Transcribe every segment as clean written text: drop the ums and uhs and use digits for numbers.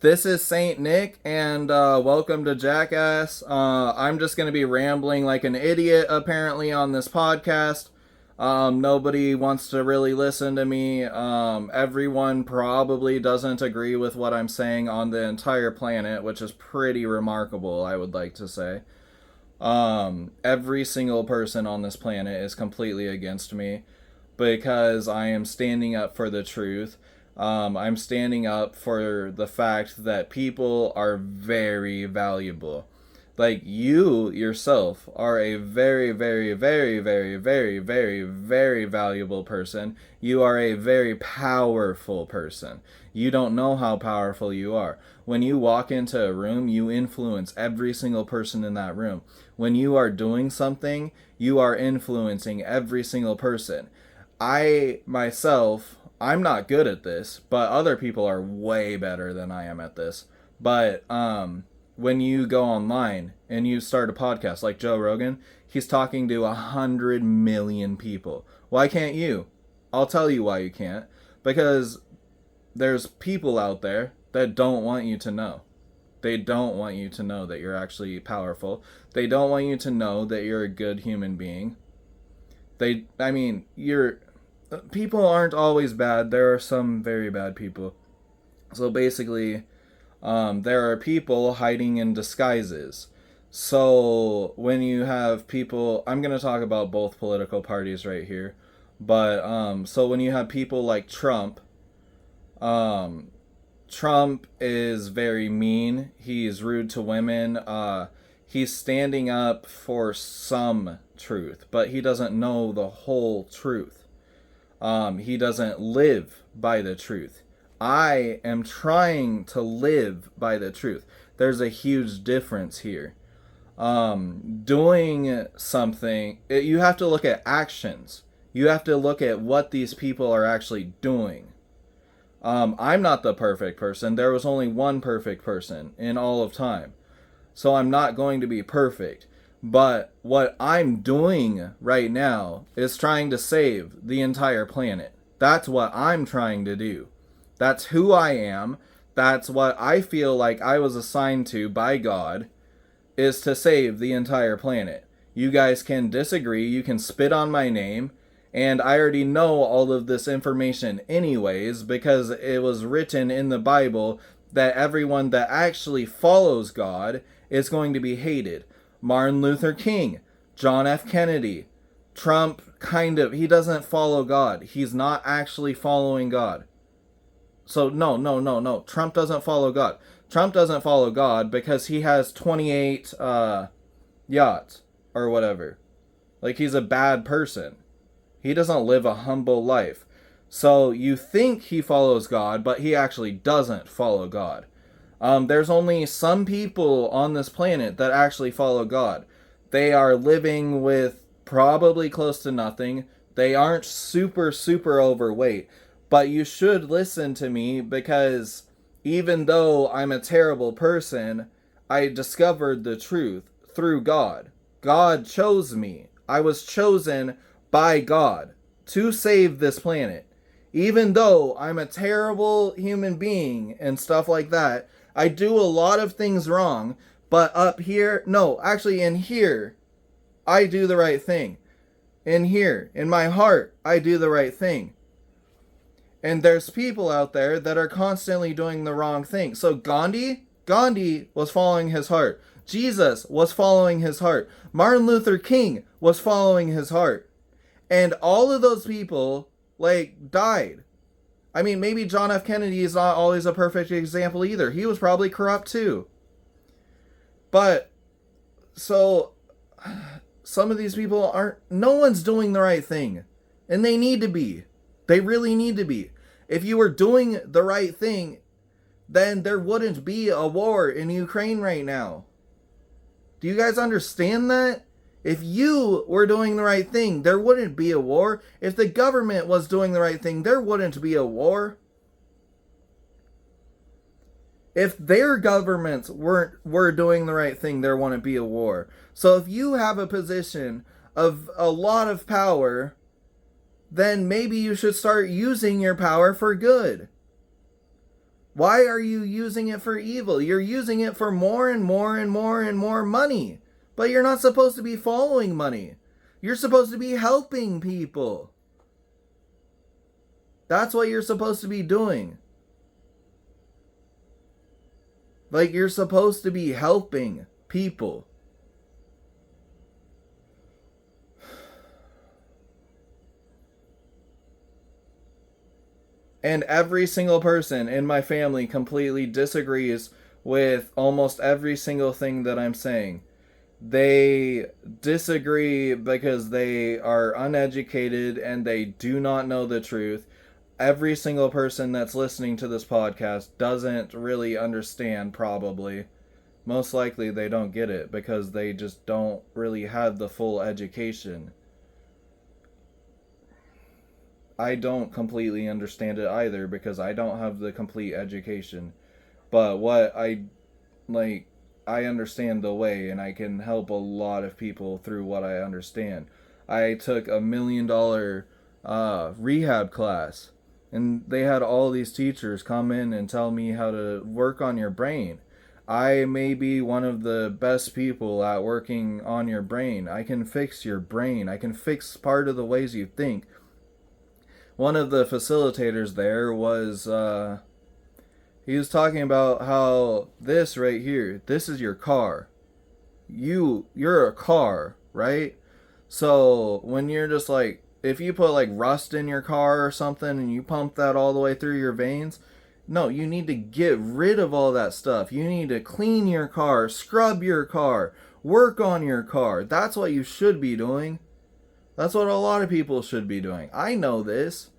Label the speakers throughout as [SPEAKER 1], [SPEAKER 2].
[SPEAKER 1] This is Saint Nick, and welcome to Jackass. I'm just going to be rambling like an idiot, apparently, on this podcast. Nobody wants to really listen to me. Everyone probably doesn't agree with what I'm saying on the entire planet, which is pretty remarkable, I would like to say. Every single person on this planet is completely against me because I am standing up for the truth. I'm standing up for the fact that people are very valuable. Like, you yourself are a very, very, very, very, very, very, very valuable person. You are a very powerful person. You don't know how powerful you are. When you walk into a room, you influence every single person in that room. When you are doing something, you are influencing every single person. I myself, I'm not good at this, but other people are way better than I am at this. But when you go online and you start a podcast like Joe Rogan, he's talking to 100 million people. Why can't you? I'll tell you why you can't. Because there's people out there that don't want you to know. They don't want you to know that you're actually powerful. They don't want you to know that you're a good human being. I mean, you're people aren't always bad. There are some very bad people. So basically, there are people hiding in disguises. So when you have people, I'm going to talk about both political parties right here. But so when you have people like Trump, um, Trump is very mean. He's rude to women. He's standing up for some truth, but he doesn't know the whole truth. He doesn't live by the truth. I am trying to live by the truth. There's a huge difference here. Doing something, you have to look at actions. You have to look at what these people are actually doing. I'm not the perfect person. There was only one perfect person in all of time. So I'm not going to be perfect. But what I'm doing right now is trying to save the entire planet. That's what I'm trying to do. That's who I am. That's what I feel like I was assigned to by God, is to save the entire planet. You guys can disagree, you can spit on my name, and I already know all of this information anyways because it was written in the Bible that everyone that actually follows God is going to be hated. Martin Luther King, John F. Kennedy, Trump, he doesn't follow God. He's not actually following God. So, no, no, no, no. Trump doesn't follow God. Trump doesn't follow God because he has 28 yachts or whatever. Like, he's a bad person. He doesn't live a humble life. So you think he follows God, but he actually doesn't follow God. There's only some people on this planet that actually follow God. They are living with probably close to nothing. They aren't super, super overweight. But you should listen to me because even though I'm a terrible person, I discovered the truth through God. God chose me. I was chosen by God to save this planet. Even though I'm a terrible human being and stuff like that, I do a lot of things wrong, but up here, no, actually in here, I do the right thing. In here, in my heart, I do the right thing. And there's people out there that are constantly doing the wrong thing. So Gandhi was following his heart. Jesus was following his heart. Martin Luther King was following his heart. And all of those people, like, died. I mean, maybe John F. Kennedy is not always a perfect example either. He was probably corrupt too. But, so, some of these people aren't, no one's doing the right thing. And they need to be. They really need to be. If you were doing the right thing, then there wouldn't be a war in Ukraine right now. Do you guys understand that? If you were doing the right thing, there wouldn't be a war. If the government was doing the right thing, there wouldn't be a war. If their governments were doing the right thing, there wouldn't be a war. So if you have a position of a lot of power, then maybe you should start using your power for good. Why are you using it for evil? You're using it for more and more and more and more money. But you're not supposed to be following money. You're supposed to be helping people. That's what you're supposed to be doing. Like, you're supposed to be helping people. And every single person in my family completely disagrees with almost every single thing that I'm saying. They disagree because they are uneducated and they do not know the truth. Every single person that's listening to this podcast doesn't really understand, probably. Most likely they don't get it because they just don't really have the full education. I don't completely understand it either because I don't have the complete education. But what I understand the way and I can help a lot of people through what I understand. I took $1 million rehab class and they had all these teachers come in and tell me how to work on your brain. I may be one of the best people at working on your brain. I can fix your brain. I can fix part of the ways you think. One of the facilitators there was he was talking about how this right here, this is your car. You're a car, right? So when you're just like, if you put like rust in your car or something and you pump that all the way through your veins, no, you need to get rid of all that stuff. You need to clean your car, scrub your car, work on your car. That's what you should be doing. That's what a lot of people should be doing. I know this.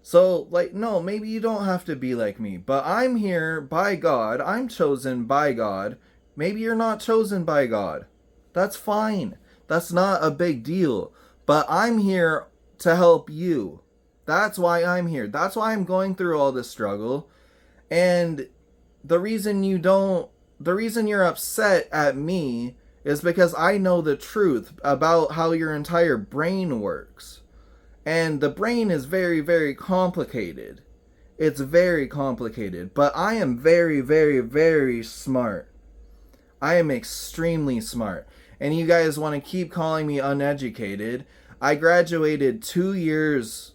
[SPEAKER 1] So, like, no, maybe you don't have to be like me. But I'm here by God. I'm chosen by God. Maybe you're not chosen by God. That's fine. That's not a big deal. But I'm here to help you. That's why I'm here. That's why I'm going through all this struggle. And the reason you're upset at me is because I know the truth about how your entire brain works. And the brain is very, very complicated. It's very complicated. But I am very, very, very smart. I am extremely smart. And you guys want to keep calling me uneducated. I graduated 2 years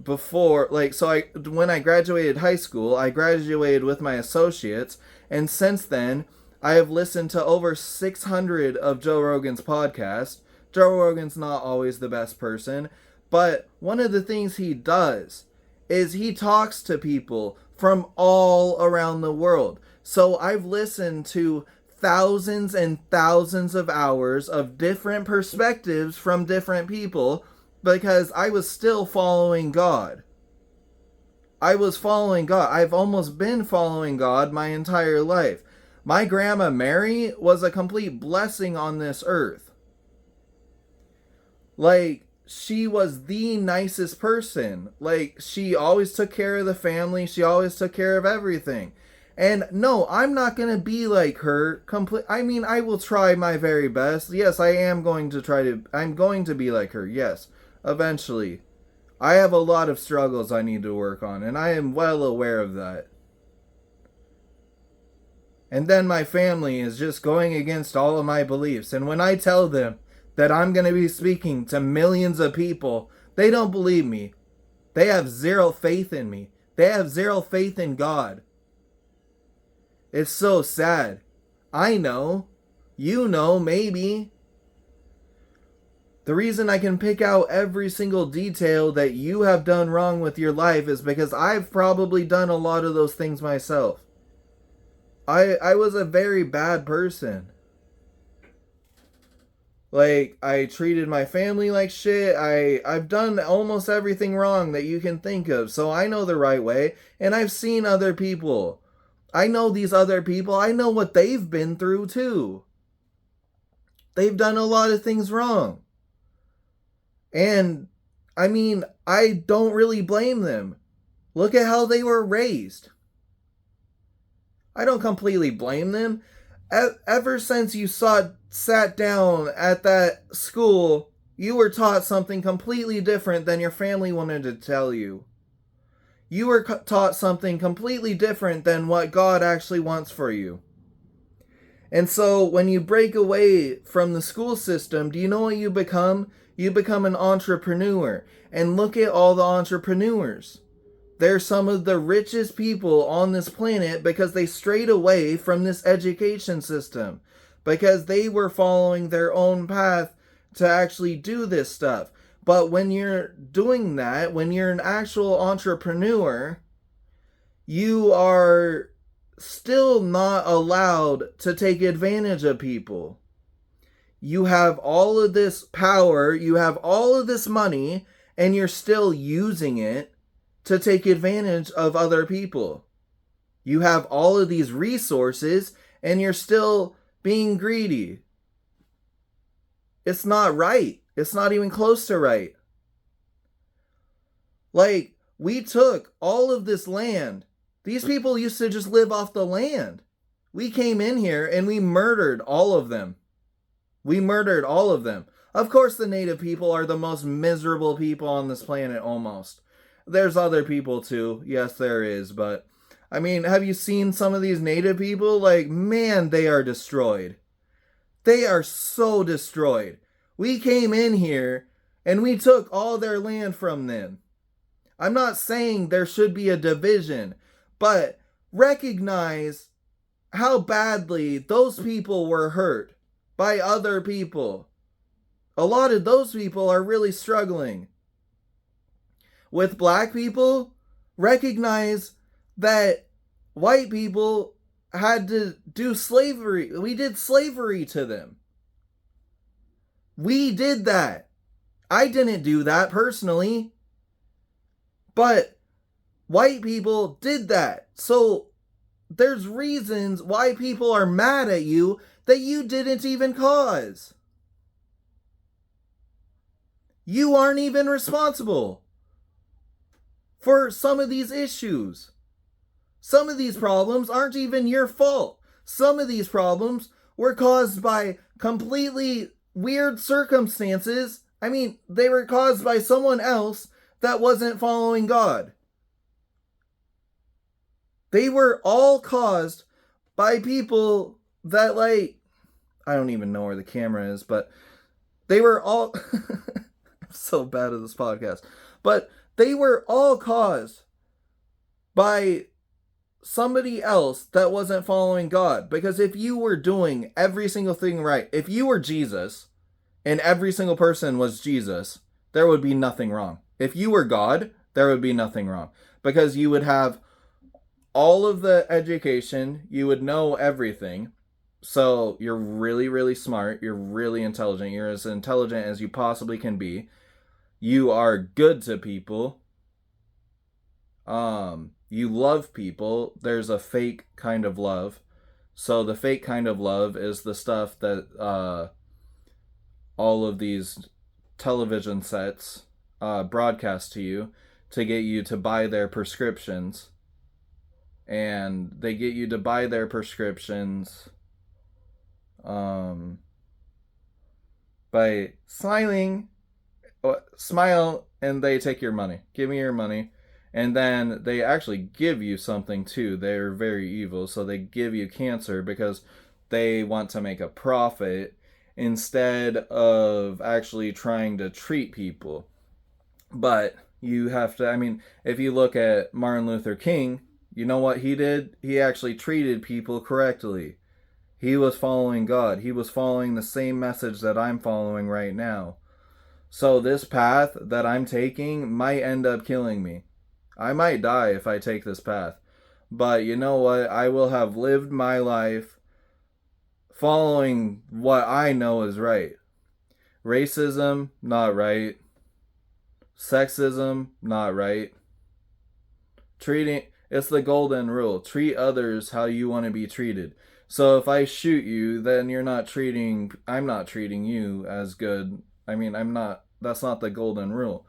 [SPEAKER 1] before, when I graduated high school, I graduated with my associates, and since then, I have listened to over 600 of Joe Rogan's podcasts. Joe Rogan's not always the best person, but one of the things he does is he talks to people from all around the world. So I've listened to thousands and thousands of hours of different perspectives from different people because I was still following God. I was following God. I've almost been following God my entire life. My grandma Mary was a complete blessing on this earth. Like, she was the nicest person. Like, she always took care of the family. She always took care of everything. And no, I'm not going to be like her. I will try my very best. Yes, I'm going to be like her. Yes, eventually. I have a lot of struggles I need to work on, and I am well aware of that. And then my family is just going against all of my beliefs. And when I tell them that I'm going to be speaking to millions of people, they don't believe me. They have zero faith in me. They have zero faith in God. It's so sad. I know. You know, maybe. The reason I can pick out every single detail that you have done wrong with your life is because I've probably done a lot of those things myself. I was a very bad person. Like, I treated my family like shit. I've done almost everything wrong that you can think of. So I know the right way. And I've seen other people. I know these other people. I know what they've been through too. They've done a lot of things wrong. And, I don't really blame them. Look at how they were raised. I don't completely blame them. Ever since you sat down at that school, you were taught something completely different than your family wanted to tell you. You were taught something completely different than what God actually wants for you. And so when you break away from the school system, do you know what you become? You become an entrepreneur. And look at all the entrepreneurs. They're some of the richest people on this planet because they strayed away from this education system. Because they were following their own path to actually do this stuff. But when you're doing that, when you're an actual entrepreneur, you are still not allowed to take advantage of people. You have all of this power, you have all of this money, and you're still using it to take advantage of other people. You have all of these resources, and you're still being greedy. It's not right. It's not even close to right. Like, we took all of this land. These people used to just live off the land. We came in here and we murdered all of them. We murdered all of them. Of course, the native people are the most miserable people on this planet, almost. There's other people too. Yes, there is. But, I mean, have you seen some of these native people? Like, man, they are destroyed. They are so destroyed. We came in here and we took all their land from them. I'm not saying there should be a division, but recognize how badly those people were hurt by other people. A lot of those people are really struggling. With black people, recognize that white people had to do slavery. We did slavery to them. We did that. I didn't do that personally. But white people did that. So there's reasons why people are mad at you that you didn't even cause. You aren't even responsible for some of these issues. Some of these problems aren't even your fault. Some of these problems were caused by completely weird circumstances. I mean, they were caused by someone else that wasn't following God. They were all caused by people that, like, I don't even know where the camera is, but they were all, I'm so bad at this podcast, but they were all caused by somebody else that wasn't following God. Because if you were doing every single thing right, if you were Jesus and every single person was Jesus, there would be nothing wrong. If you were God, there would be nothing wrong. Because you would have all of the education, you would know everything. So you're really, really smart. You're really intelligent. You're as intelligent as you possibly can be. You are good to people. You love people. There's a fake kind of love. So the fake kind of love is the stuff that all of these television sets broadcast to you to get you to buy their prescriptions. And they get you to buy their prescriptions by smile, and they take your money. Give me your money. And then they actually give you something too. They're very evil. So they give you cancer because they want to make a profit instead of actually trying to treat people. But you have to, I mean, if you look at Martin Luther King, you know what he did? He actually treated people correctly. He was following God. He was following the same message that I'm following right now. So this path that I'm taking might end up killing me. I might die if I take this path. But you know what? I will have lived my life following what I know is right. Racism, not right. Sexism, not right. It's the golden rule. Treat others how you want to be treated. So if I shoot you, then I'm not treating you as good. I mean, that's not the golden rule.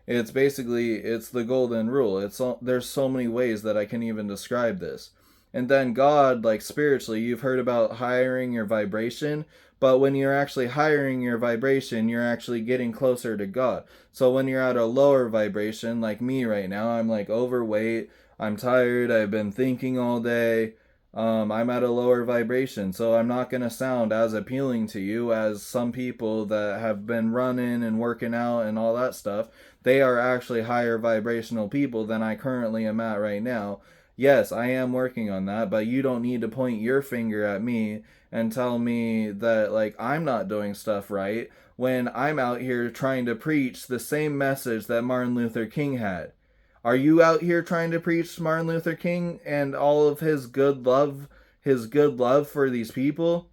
[SPEAKER 1] It's the golden rule. There's so many ways that I can even describe this. And then God, like spiritually, you've heard about hiring your vibration, But when you're actually hiring your vibration, you're actually getting closer to God. So when you're at a lower vibration, like me right now, I'm like overweight, I'm tired, I've been thinking all day, I'm at a lower vibration, so I'm not going to sound as appealing to you as some people that have been running and working out and all that stuff. They are actually higher vibrational people than I currently am at right now. Yes, I am working on that, but you don't need to point your finger at me and tell me that like I'm not doing stuff right when I'm out here trying to preach the same message that Martin Luther King had. Are you out here trying to preach Martin Luther King and all of his good love for these people?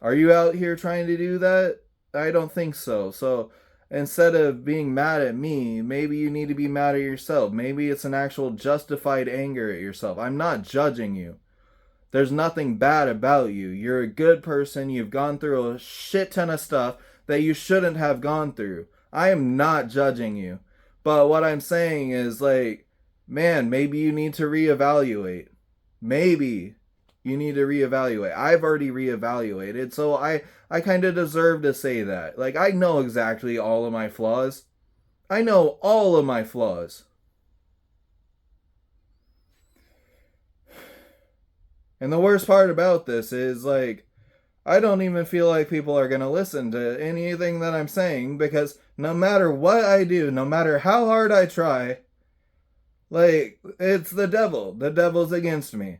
[SPEAKER 1] Are you out here trying to do that? I don't think so. So instead of being mad at me, maybe you need to be mad at yourself. Maybe it's an actual justified anger at yourself. I'm not judging you. There's nothing bad about you. You're a good person. You've gone through a shit ton of stuff that you shouldn't have gone through. I am not judging you. But what I'm saying is, like, man, maybe you need to reevaluate. Maybe you need to reevaluate. I've already reevaluated, so I kind of deserve to say that. Like, I know exactly all of my flaws. I know all of my flaws. And the worst part about this is, like, I don't even feel like people are going to listen to anything that I'm saying because no matter what I do, no matter how hard I try, like, it's the devil. The devil's against me.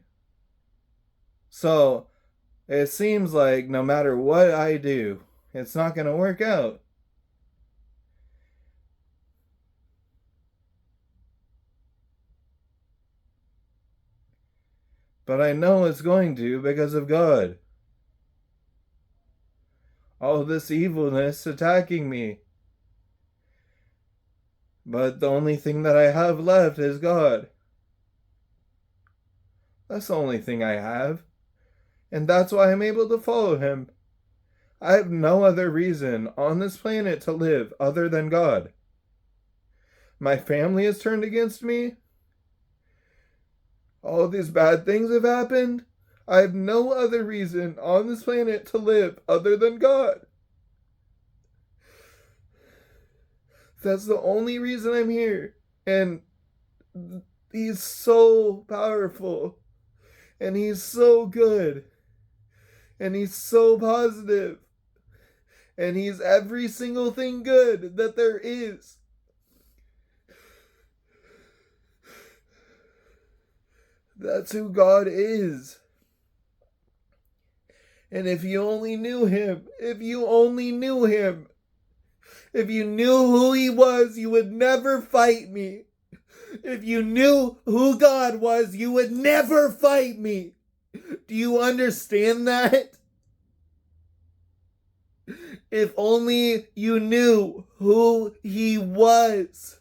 [SPEAKER 1] So, it seems like no matter what I do, it's not going to work out. But I know it's going to because of God. All this evilness attacking me. But the only thing that I have left is God. That's the only thing I have. And that's why I'm able to follow him. I have no other reason on this planet to live other than God. My family has turned against me. All of these bad things have happened. I have no other reason on this planet to live other than God. That's the only reason I'm here. And he's so powerful. And he's so good. And he's so positive. And he's every single thing good that there is. That's who God is. And if you only knew him, if you knew who he was, you would never fight me. If you knew who God was, you would never fight me. Do you understand that? If only you knew who he was.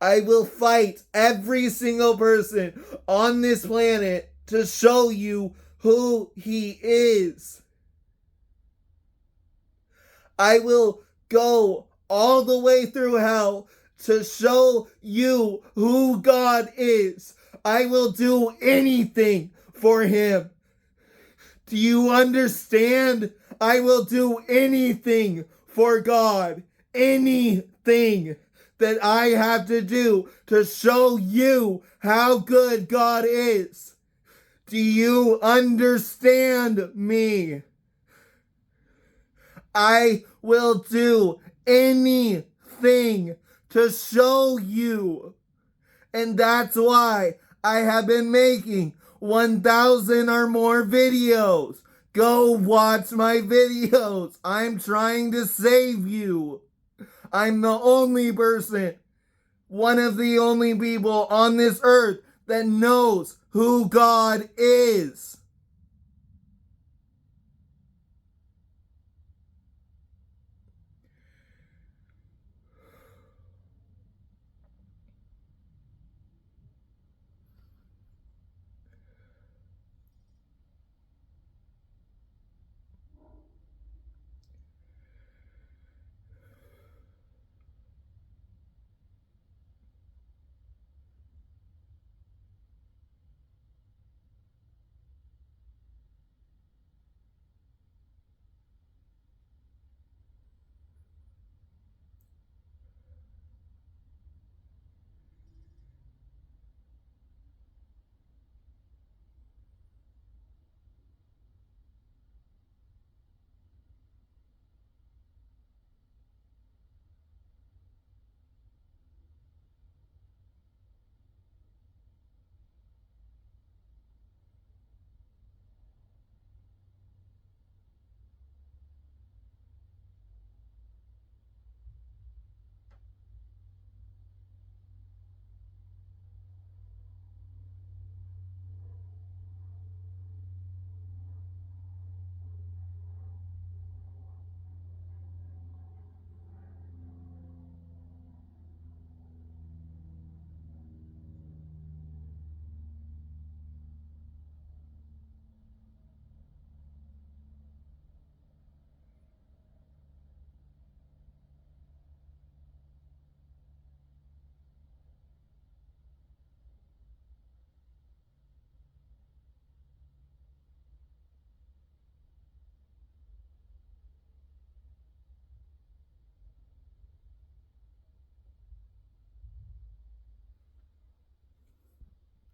[SPEAKER 1] I will fight every single person on this planet to show you who he is. I will go all the way through hell to show you who God is. I will do anything for him. Do you understand? I will do anything for God. Anything that I have to do to show you how good God is. Do you understand me? I will do anything to show you. And that's why I have been making 1,000 or more videos. Go watch my videos. I'm trying to save you. I'm the only person, one of the only people on this earth that knows who God is.